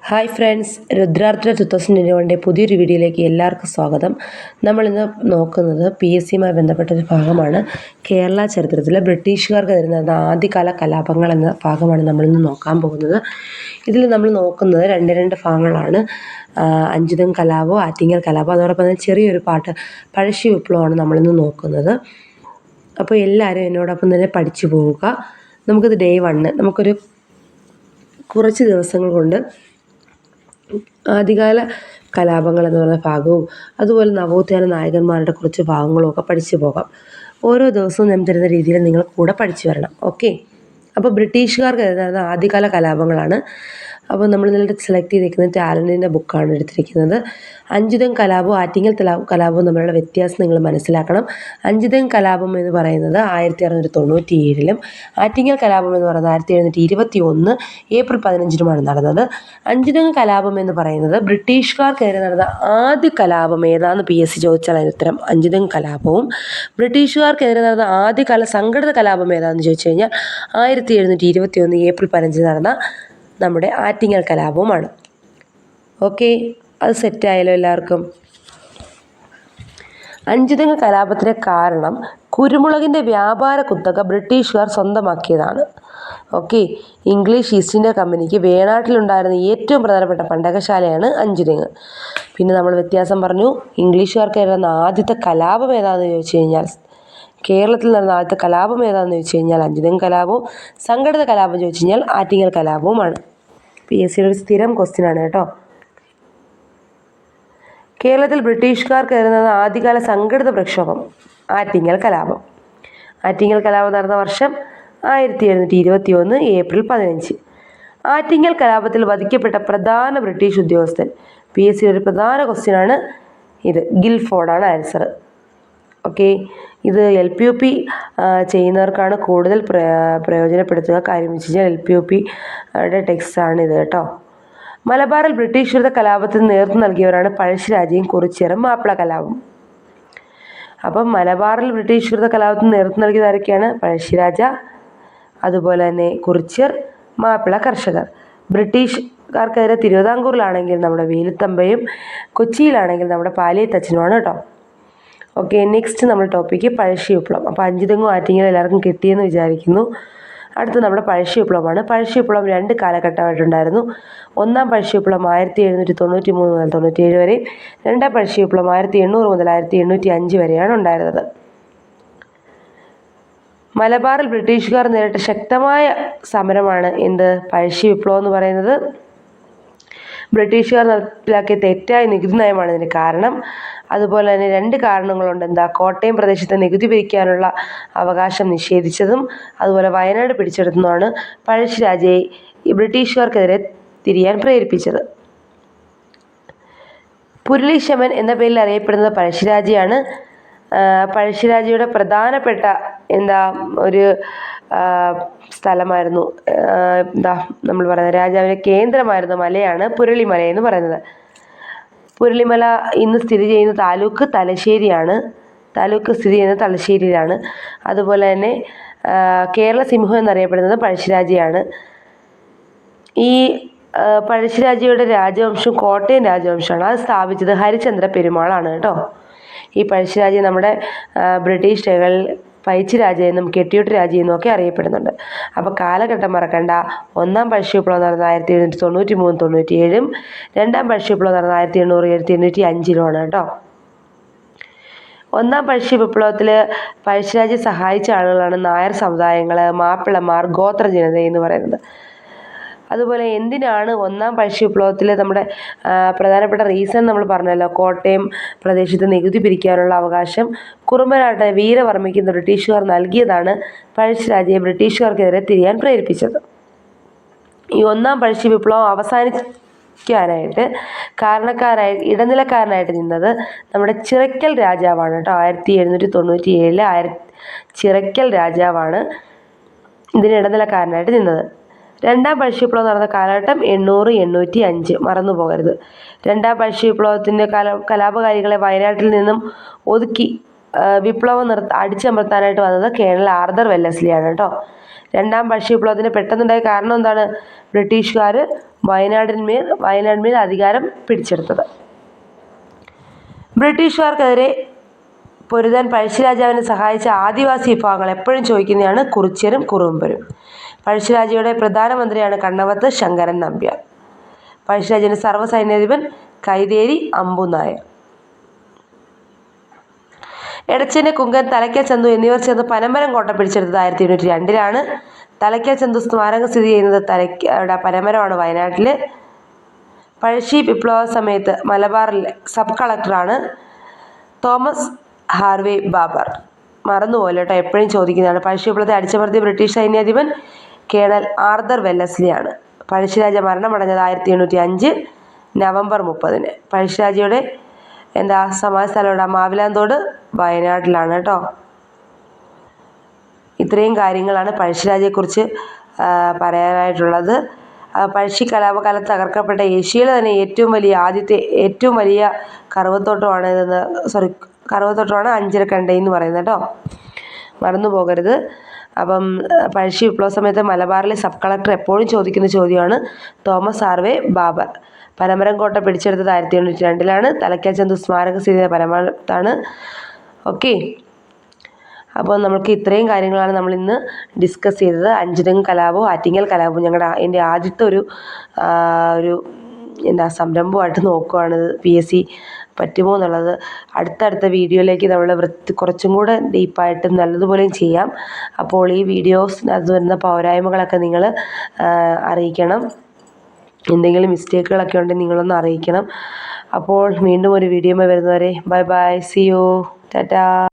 Hi friends, രുദ്രാർദ്ര 2021 പുതിയൊരു വീഡിയോയിലേക്ക് എല്ലാവർക്കും സ്വാഗതം. നമ്മളിന്ന് നോക്കുന്നത് PSCയുമായി ബന്ധപ്പെട്ടൊരു ഭാഗമാണ്. കേരള ചരിത്രത്തിലെ ബ്രിട്ടീഷുകാർക്ക് നടന്ന ആദ്യകാല കലാപങ്ങൾ എന്ന ഭാഗമാണ് നമ്മളിന്ന് നോക്കാൻ പോകുന്നത്. ഇതിൽ നമ്മൾ നോക്കുന്നത് രണ്ട് ഭാഗങ്ങളാണ്. അഞ്ചുതെങ്ങ് കലാപവും ആറ്റിങ്ങൽ കലാപവും, അതോടൊപ്പം തന്നെ ചെറിയൊരു പാട്ട് പഴശ്ശി വിപ്ലവമാണ് നമ്മളിന്ന് നോക്കുന്നത്. അപ്പോൾ എല്ലാവരും എന്നോടൊപ്പം തന്നെ പഠിച്ചു പോവുക. നമുക്കിത് ഡേ 1 നമുക്കൊരു കുറച്ച് ദിവസങ്ങൾ കൊണ്ട് ആദ്യകാല കലാപങ്ങൾ എന്ന് പറയുന്ന ഭാഗവും അതുപോലെ നവോത്ഥാന നായകന്മാരുടെ കുറച്ച് ഭാഗങ്ങളും ഒക്കെ പഠിച്ചു പോകാം. ഓരോ ദിവസവും ഞാൻ തരുന്ന രീതിയിൽ നിങ്ങൾ കൂടെ പഠിച്ചു വരണം. ഓക്കെ, അപ്പോൾ ബ്രിട്ടീഷുകാർക്ക് നടന്ന ആദ്യകാല കലാപങ്ങളാണ്. അപ്പോൾ നമ്മൾ ഇന്നലെ സെലക്ട് ചെയ്തിരിക്കുന്നത് ടാലൻറ്റിൻ്റെ ബുക്കാണ് എടുത്തിരിക്കുന്നത്. അഞ്ചുതെങ്ങ് കലാപവും ആറ്റിങ്ങൽ കലാപവും തമ്മിലുള്ള വ്യത്യാസം നിങ്ങൾ മനസ്സിലാക്കണം. അഞ്ചുതെങ്ങ് കലാപം എന്ന് പറയുന്നത് 1697 ആറ്റിങ്ങൽ കലാപം എന്ന് പറയുന്നത് 1721 ഏപ്രിൽ 15 നടന്നത്. അഞ്ചുതെങ്ങ് കലാപം എന്ന് പറയുന്നത് ബ്രിട്ടീഷുകാർക്കെതിരെ നടന്ന ആദ്യ കലാപം ഏതാണെന്ന് PSC ചോദിച്ചാൽ അതിന് ഉത്തരം അഞ്ചുതെങ്ങ് കലാപവും. ബ്രിട്ടീഷുകാർക്കെതിരെ നടന്ന ആദ്യകാല സംഘടിത കലാപം ഏതാണെന്ന് ചോദിച്ചു കഴിഞ്ഞാൽ 1721 ഏപ്രിൽ 15 നടന്ന നമ്മുടെ ആറ്റിങ്ങൽ കലാപവുമാണ്. ഓക്കെ, അത് സെറ്റായാലോ എല്ലാവർക്കും? അഞ്ചുതെങ്ങ് കലാപത്തിൻ്റെ കാരണം കുരുമുളകിൻ്റെ വ്യാപാര കുത്തക ബ്രിട്ടീഷുകാർ സ്വന്തമാക്കിയതാണ്. ഓക്കെ, ഇംഗ്ലീഷ് ഈസ്റ്റ് ഇന്ത്യ കമ്പനിക്ക് വേണാട്ടിലുണ്ടായിരുന്ന ഏറ്റവും പ്രധാനപ്പെട്ട പണ്ടകശാലയാണ് അഞ്ചുതെങ്ങ്. പിന്നെ നമ്മൾ വ്യത്യാസം പറഞ്ഞു. ഇംഗ്ലീഷുകാർക്ക് നടന്ന ആദ്യത്തെ കലാപം ഏതാണെന്ന് ചോദിച്ചു കഴിഞ്ഞാൽ, കേരളത്തിൽ നടന്ന ആദ്യത്തെ കലാപം ഏതാണെന്ന് ചോദിച്ചു കഴിഞ്ഞാൽ അഞ്ചുതെങ്ങ് കലാപവും. സംഘടിത കലാപം ചോദിച്ചു കഴിഞ്ഞാൽ ആറ്റിങ്ങൽ കലാപവുമാണ്. PSCയുടെ ഒരു സ്ഥിരം ക്വസ്റ്റ്യൻ ആണ് കേട്ടോ. കേരളത്തിൽ ബ്രിട്ടീഷുകാർക്കെതിരെ നടന്ന ആദ്യകാല സംഘടിത പ്രക്ഷോഭം ആറ്റിങ്ങൽ കലാപം. ആറ്റിങ്ങൽ കലാപം നടന്ന വർഷം 1721 ഏപ്രിൽ 15. ആറ്റിങ്ങൽ കലാപത്തിൽ വധിക്കപ്പെട്ട പ്രധാന ബ്രിട്ടീഷ് ഉദ്യോഗസ്ഥൻ. PSCയുടെ ഒരു പ്രധാന ക്വസ്റ്റ്യനാണ് ഇത്. ഗിൽഫോർഡാണ് ആൻസർ. ഓക്കെ, ഇത് LPUP ചെയ്യുന്നവർക്കാണ് കൂടുതൽ പ്രയോജനപ്പെടുത്തുക. കാര്യം വെച്ച് കഴിഞ്ഞാൽ LPUPയുടെ ടെക്സ്റ്റാണ് ഇത് കേട്ടോ. മലബാറിൽ ബ്രിട്ടീഷ് വിരുദ്ധ കലാപത്തിന് നേതൃത്വം നൽകിയവരാണ് പഴശ്ശിരാജയും കുറിച്യറും മാപ്പിള കലാപം. അപ്പം മലബാറിൽ ബ്രിട്ടീഷ് വിരുദ്ധ കലാപത്തിന് നേതൃത്വം നൽകിയത് ആരൊക്കെയാണ്? പഴശ്ശിരാജ, അതുപോലെ തന്നെ കുറിച്യർ, മാപ്പിള കർഷകർ. ബ്രിട്ടീഷുകാർക്കെതിരെ തിരുവിതാംകൂറിലാണെങ്കിൽ നമ്മുടെ വേലുത്തമ്പയും, കൊച്ചിയിലാണെങ്കിൽ നമ്മുടെ പാലിയത്തച്ഛനുമാണ് കേട്ടോ. ഓക്കെ, നെക്സ്റ്റ് നമ്മൾ ടോപ്പിക്ക് പഴശ്ശി വിപ്ലവം. അപ്പോൾ അഞ്ചുതെങ്ങും ആറ്റിങ്ങലും എല്ലാവർക്കും കിട്ടിയെന്ന് വിചാരിക്കുന്നു. അടുത്ത് നമ്മുടെ പഴശ്ശി വിപ്ലവമാണ്. പഴശ്ശി വിപ്ലവം 2 കാലഘട്ടമായിട്ടുണ്ടായിരുന്നു. ഒന്നാം പഴശ്ശി വിപ്ലവം 1793 മുതൽ 97 വരെയും രണ്ടാം പഴശ്ശി വിപ്ലവം 1800 മുതൽ 1805 വരെയാണ് ഉണ്ടായിരുന്നത്. മലബാറിൽ ബ്രിട്ടീഷുകാർ നേരിട്ട ശക്തമായ സമരമാണ് എന്ത്? പഴശ്ശി വിപ്ലവം എന്ന് പറയുന്നത്. ബ്രിട്ടീഷുകാർ നടപ്പിലാക്കിയ തെറ്റായ നികുതി നയമാണ് ഇതിന് കാരണം. അതുപോലെ തന്നെ 2 കാരണങ്ങളുണ്ട്. എന്താ? കോട്ടയം പ്രദേശത്തെ നികുതി പിരിക്കാനുള്ള അവകാശം നിഷേധിച്ചതും അതുപോലെ വയനാട് പിടിച്ചെടുത്തതുമാണ് പഴശ്ശിരാജയെ ബ്രിട്ടീഷുകാർക്കെതിരെ തിരിയാൻ പ്രേരിപ്പിച്ചത്. പുരളിശമൻ എന്ന പേരിൽ അറിയപ്പെടുന്നത് പഴശ്ശിരാജയാണ്. പഴശ്ശിരാജയുടെ പ്രധാനപ്പെട്ട ഒരു സ്ഥലമായിരുന്നു, നമ്മൾ പറയുന്നത് രാജാവിൻ്റെ കേന്ദ്രമായിരുന്ന മലയാണ് പുരളിമല എന്ന് പറയുന്നത്. പുരളിമല ഇന്ന് സ്ഥിതി ചെയ്യുന്ന താലൂക്ക് തലശ്ശേരിയാണ്. താലൂക്ക് സ്ഥിതി ചെയ്യുന്നത് തലശ്ശേരിയിലാണ്. അതുപോലെ തന്നെ കേരള സിംഹം എന്നറിയപ്പെടുന്നത് പഴശ്ശിരാജയാണ്. ഈ പഴശ്ശിരാജയുടെ രാജവംശം കോട്ടയം രാജവംശമാണ്. അത് സ്ഥാപിച്ചത് ഹരിചന്ദ്ര പെരുമാളാണ് കേട്ടോ. ഈ പഴശ്ശിരാജ നമ്മുടെ ബ്രിട്ടീഷ് രേഖകളിൽ പൈച്ചി രാജയെന്നും കെട്ടിയോട്ട് രാജയെന്നും ഒക്കെ അറിയപ്പെടുന്നുണ്ട്. അപ്പോൾ കാലഘട്ടം മറക്കണ്ട. ഒന്നാം പഴശ്ശി വിപ്ലവം നടന്ന 1793-97, രണ്ടാം പഴശ്ശി വിപ്ലവം നടന്ന 1800-1805 കേട്ടോ. ഒന്നാം പഴശ്ശി വിപ്ലവത്തിൽ പഴശ്ശിരാജയെ സഹായിച്ച ആളുകളാണ് നായർ സമുദായങ്ങൾ, മാപ്പിളമാർ, ഗോത്ര ജനത എന്ന് പറയുന്നത്. അതുപോലെ എന്തിനാണ് ഒന്നാം പഴശ്ശി വിപ്ലവത്തിൽ നമ്മുടെ പ്രധാനപ്പെട്ട റീസൺ നമ്മൾ പറഞ്ഞല്ലോ, കോട്ടയം പ്രദേശത്ത് നികുതി പിരിക്കാനുള്ള അവകാശം കുറുമ്പനാട്ട് വീരവർമ്മയ്ക്ക് ബ്രിട്ടീഷുകാർ നൽകിയതാണ് പഴശ്ശിരാജയെ ബ്രിട്ടീഷുകാർക്കെതിരെ തിരിയാൻ പ്രേരിപ്പിച്ചത്. ഈ ഒന്നാം പഴശ്ശി വിപ്ലവം അവസാനിക്കാനായിട്ട് ഇടനിലക്കാരനായിട്ട് നിന്നത് നമ്മുടെ ചിറക്കൽ രാജാവാണ് കേട്ടോ. 1797 ചിറക്കൽ രാജാവാണ് ഇതിന് ഇടനിലക്കാരനായിട്ട് നിന്നത്. രണ്ടാം പഴശ്ശി വിപ്ലവം നടന്ന കാലഘട്ടം 800-805 മറന്നു പോകരുത്. രണ്ടാം പഴശ്ശി വിപ്ലവത്തിൻ്റെ കലാപകാരികളെ വയനാട്ടിൽ നിന്നും ഒതുക്കി വിപ്ലവം അടിച്ചമർത്താനായിട്ട് വന്നത് കേണൽ ആർതർ വെല്ലസ്ലിയാണ് കേട്ടോ. രണ്ടാം പഴശ്ശി വിപ്ലവത്തിന് പെട്ടെന്നുണ്ടായ കാരണം എന്താണ്? ബ്രിട്ടീഷുകാർ വയനാടിന്മേൽ അധികാരം പിടിച്ചെടുത്തത്. ബ്രിട്ടീഷുകാർക്കെതിരെ പൊരുതാൻ പഴശ്ശിരാജാവിനെ സഹായിച്ച ആദിവാസി വിഭാഗങ്ങൾ എപ്പോഴും ചോദിക്കുന്നതാണ് കുറിച്യരും കുറുമ്പരും. പഴശ്ശിരാജയുടെ പ്രധാനമന്ത്രിയാണ് കണ്ണവത്ത് ശങ്കരൻ നമ്പ്യാർ. പഴശ്ശിരാജയുടെ സർവ്വസൈന്യാധിപൻ കൈതേരി അമ്പു നായർ. എടച്ചനെ, കുങ്കൻ, തലയ്ക്കൽ ചന്തു എന്നിവർ ചേർന്ന് പനമരം കോട്ട പിടിച്ചെടുത്തത് 1802 തലയ്ക്കൽ ചന്തു സ്മാരകം സ്ഥിതി ചെയ്യുന്നത് പനമരമാണ് വയനാട്ടിൽ. പഴശ്ശി വിപ്ലവ സമയത്ത് മലബാറിലെ സബ് കളക്ടറാണ് തോമസ് ഹാർവേ ബാബർ. മറന്നുപോലെ കേട്ടോ, എപ്പോഴും ചോദിക്കുന്നതാണ്. പഴശ്ശി വിപ്ലവത്തെ അടിച്ചമർത്തിയ ബ്രിട്ടീഷ് സൈന്യാധിപൻ കേണൽ ആർതർ വെല്ലസ്ലിയാണ്. പഴശ്ശിരാജ മരണമടഞ്ഞത് 1805 നവംബർ 30. പഴശ്ശിരാജയുടെ സമാധി സ്ഥലം മാവിലാന്തോട് വയനാട്ടിലാണ് കേട്ടോ. ഇത്രയും കാര്യങ്ങളാണ് പഴശ്ശിരാജയെക്കുറിച്ച് പറയാനായിട്ടുള്ളത്. പഴശ്ശി കലാപകാലത്ത് തകർക്കപ്പെട്ട ഏഷ്യയിലെ തന്നെ ഏറ്റവും വലിയ കറുവത്തോട്ടമാണ് അഞ്ചരക്കണ്ടൈ എന്ന് പറയുന്നത് കേട്ടോ, മറന്നു പോകരുത്. അപ്പം പഴശ്ശി വിപ്ലവ സമയത്ത് മലബാറിലെ സബ് കളക്ടർ എപ്പോഴും ചോദിക്കുന്ന ചോദ്യമാണ് തോമസ് ഹാർവേ ബാബർ. പനമരം കോട്ട പിടിച്ചെടുത്തത് 1802 തലയ്ക്കൽ ചന്തു സ്മാരകം സ്ഥിതി ചെയ്യുന്ന പനമരത്താണ്. ഓക്കെ, അപ്പോൾ നമുക്ക് ഇത്രയും കാര്യങ്ങളാണ് നമ്മൾ ഇന്ന് ഡിസ്കസ് ചെയ്തത്. അഞ്ചുതെങ്ങ് കലാപവും ആറ്റിങ്ങൽ കലാപവും എൻ്റെ ആദ്യത്തെ ഒരു സംരംഭമായിട്ട് നോക്കുകയാണ്. PSC പറ്റുമോ എന്നുള്ളത് അടുത്തടുത്ത വീഡിയോയിലേക്ക് നമ്മൾ കുറച്ചും കൂടെ ഡീപ്പായിട്ട് നല്ലതുപോലെയും ചെയ്യാം. അപ്പോൾ ഈ വീഡിയോസിനകത്ത് വരുന്ന പോരായ്മകളൊക്കെ നിങ്ങൾ അറിയിക്കണം. എന്തെങ്കിലും മിസ്റ്റേക്കുകളൊക്കെ ഉണ്ടെങ്കിൽ നിങ്ങളൊന്ന് അറിയിക്കണം. അപ്പോൾ വീണ്ടും ഒരു വീഡിയോയുമായി വരുന്നവരെ bye bye, see you, Tata.